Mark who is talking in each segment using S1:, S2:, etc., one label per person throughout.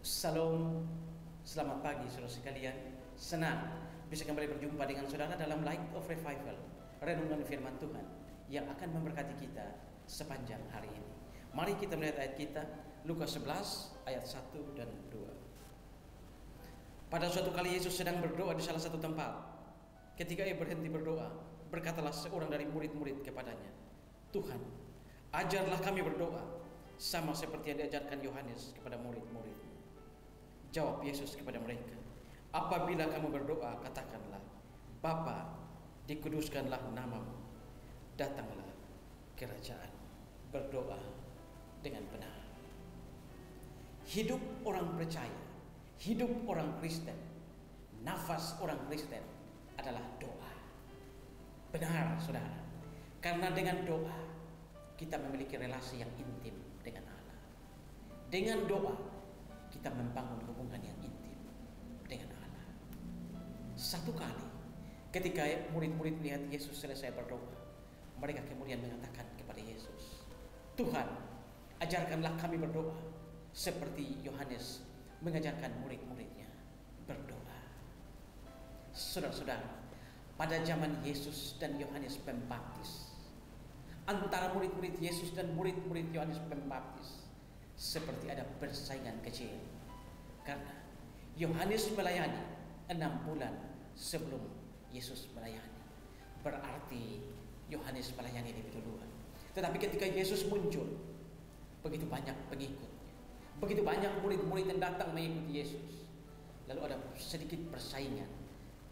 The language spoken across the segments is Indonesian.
S1: Salam, selamat pagi saudara sekalian. Senang bisa kembali berjumpa dengan saudara dalam Light of Revival, renungan firman Tuhan yang akan memberkati kita sepanjang hari ini. Mari kita melihat ayat kita, Lukas 11 ayat 1 dan 2. Pada suatu kali Yesus sedang berdoa di salah satu tempat. Ketika ia berhenti berdoa, berkatalah seorang dari murid-murid kepadanya, "Tuhan, ajarlah kami berdoa, sama seperti yang diajarkan Yohanes kepada murid-muridnya." Jawab Yesus kepada mereka, "Apabila kamu berdoa, katakanlah, Bapa, dikuduskanlah namamu, datanglah kerajaan." Berdoa dengan benar. Hidup orang percaya, hidup orang Kristen, nafas orang Kristen adalah doa. Benar, saudara, karena dengan doa kita memiliki relasi yang intim dengan Allah. Dengan doa kita membangun hubungan yang intim dengan Allah. Satu kali ketika murid-murid melihat Yesus selesai berdoa, mereka kemudian mengatakan kepada Yesus, "Tuhan, ajarkanlah kami berdoa seperti Yohanes mengajarkan murid-muridnya berdoa." Saudara-saudara, pada zaman Yesus dan Yohanes Pembaptis, antara murid-murid Yesus dan murid-murid Yohanes Pembaptis seperti ada persaingan kecil, karena Yohanes melayani 6 bulan sebelum Yesus melayani. Berarti Yohanes melayani lebih duluan. Tetapi ketika Yesus muncul, begitu banyak pengikutnya, begitu banyak murid-murid yang datang mengikuti Yesus. Lalu ada sedikit persaingan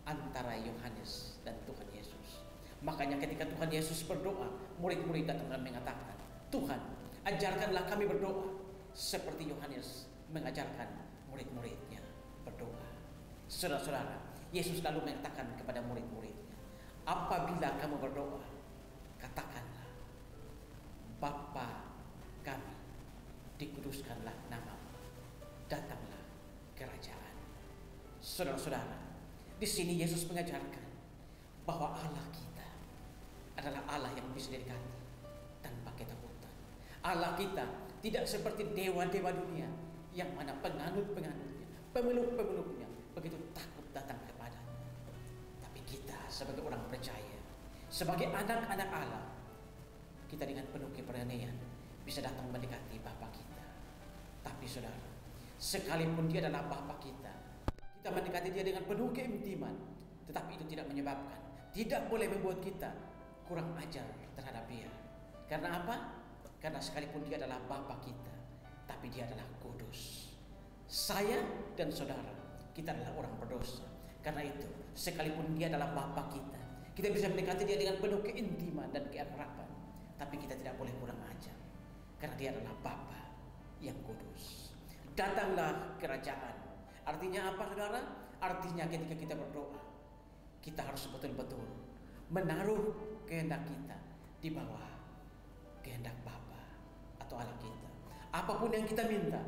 S1: antara Yohanes dan Tuhan Yesus. Makanya ketika Tuhan Yesus berdoa, murid-murid datang dan mengatakan, "Tuhan, ajarkanlah kami berdoa seperti Yohanes mengajarkan murid-muridnya berdoa." Saudara-saudara, Yesus lalu mengatakan kepada murid-muridnya, "Apabila kamu berdoa, katakanlah, Bapa kami, dikuduskanlah namamu, datanglah kerajaan." Saudara-saudara, di sini Yesus mengajarkan bahwa Allah kita adalah Allah yang bisa didekati tanpa ketakutan. Allah kita tidak seperti dewa-dewa dunia yang mana penganut-penganutnya, pemeluk-pemeluknya begitu takut datang kepadanya. Tapi kita sebagai orang percaya, sebagai anak-anak Allah, kita dengan penuh keberanian bisa datang mendekati Bapa kita. Tapi saudara, sekalipun Dia adalah Bapa kita, kita mendekati Dia dengan penuh keintiman, tetapi itu tidak menyebabkan, tidak boleh membuat kita kurang ajar terhadap Dia. Karena apa? Karena sekalipun Dia adalah Bapa kita, tapi Dia adalah kudus. Saya dan saudara, kita adalah orang berdosa. Karena itu, sekalipun Dia adalah Bapa kita, kita bisa mendekati Dia dengan penuh keintiman dan keakraban, tapi kita tidak boleh kurang ajar, karena Dia adalah Bapa yang kudus. Datanglah kerajaan. Artinya apa, saudara? Artinya ketika kita berdoa, kita harus betul-betul menaruh kehendak kita di bawah kehendak Bapa atau Allah kita. Apapun yang kita minta,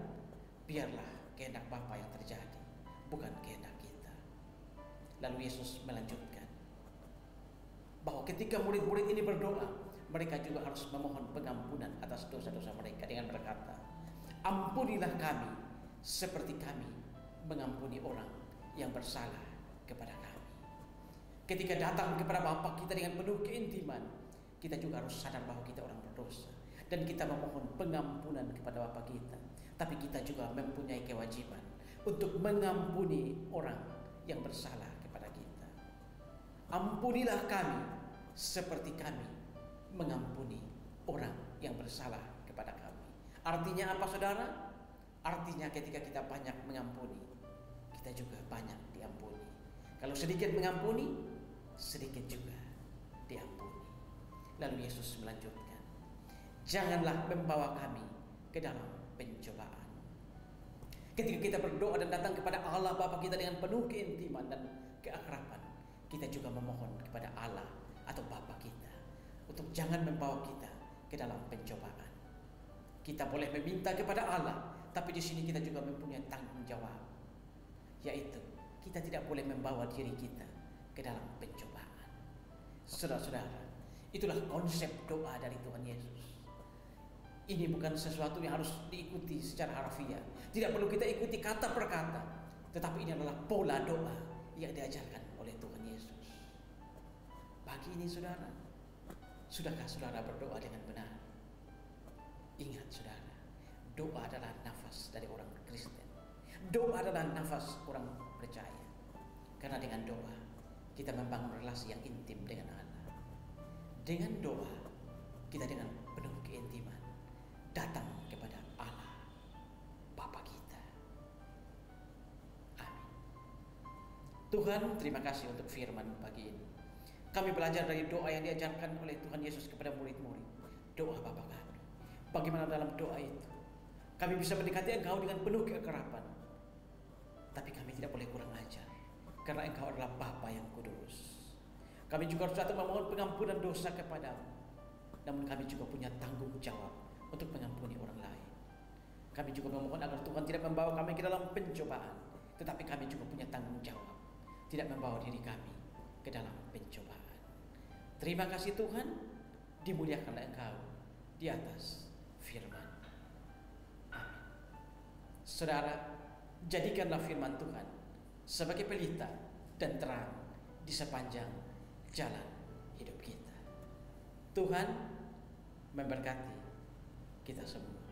S1: biarlah kehendak Bapa yang terjadi, bukan kehendak kita. Lalu Yesus melanjutkan bahwa ketika murid-murid ini berdoa, mereka juga harus memohon pengampunan atas dosa-dosa mereka dengan berkata, "Ampunilah kami seperti kami mengampuni orang yang bersalah kepada kami." Ketika datang kepada Bapa kita dengan penuh keintiman, kita juga harus sadar bahwa kita orang berdosa dan kita memohon pengampunan kepada Bapa kita. Tapi kita juga mempunyai kewajiban untuk mengampuni orang yang bersalah kepada kita. Ampunilah kami seperti kami mengampuni orang yang bersalah kepada kami. Artinya apa, saudara? Artinya ketika kita banyak mengampuni, kita juga banyak diampuni. Kalau sedikit mengampuni, sedikit juga diampuni. Lalu Yesus melanjutkan, "Janganlah membawa kami ke dalam pencobaan." Ketika kita berdoa dan datang kepada Allah Bapa kita dengan penuh keintiman dan keakraban, kita juga memohon kepada Allah atau Bapa kita untuk jangan membawa kita ke dalam pencobaan. Kita boleh meminta kepada Allah, tapi di sini kita juga mempunyai tanggung jawab, yaitu kita tidak boleh membawa diri kita ke dalam pencobaan. Saudara-saudara, itulah konsep doa dari Tuhan Yesus. Ini bukan sesuatu yang harus diikuti secara harfiah. Tidak perlu kita ikuti kata per kata. Tetapi ini adalah pola doa yang diajarkan oleh Tuhan Yesus. Pagi ini saudara, sudahkah saudara berdoa dengan benar? Ingat saudara, doa adalah nafas dari orang Kristen. Doa adalah nafas orang percaya. Karena dengan doa kita membangun relasi yang intim dengan Allah. Dengan doa kita dengan penuh keintiman datang kepada Allah Bapa kita. Amin. Tuhan, terima kasih untuk firman pagi ini. Kami belajar dari doa yang diajarkan oleh Tuhan Yesus kepada murid-murid. Doa Bapa kami. Bagaimana dalam doa itu kami bisa mendekati Engkau dengan penuh keakraban. Tapi kami tidak boleh kurang ajar, karena Engkau adalah Bapa yang kudus. Kami juga harus datang memohon pengampunan dosa kepadamu. Namun kami juga punya tanggung jawab untuk mengampuni orang lain. Kami juga memohon agar Tuhan tidak membawa kami ke dalam pencobaan, tetapi kami juga punya tanggung jawab tidak membawa diri kami ke dalam pencobaan. Terima kasih Tuhan, dimuliakanlah Engkau di atas firman. Amin. Saudara, jadikanlah firman Tuhan sebagai pelita dan terang di sepanjang jalan hidup kita. Tuhan memberkati kita semua.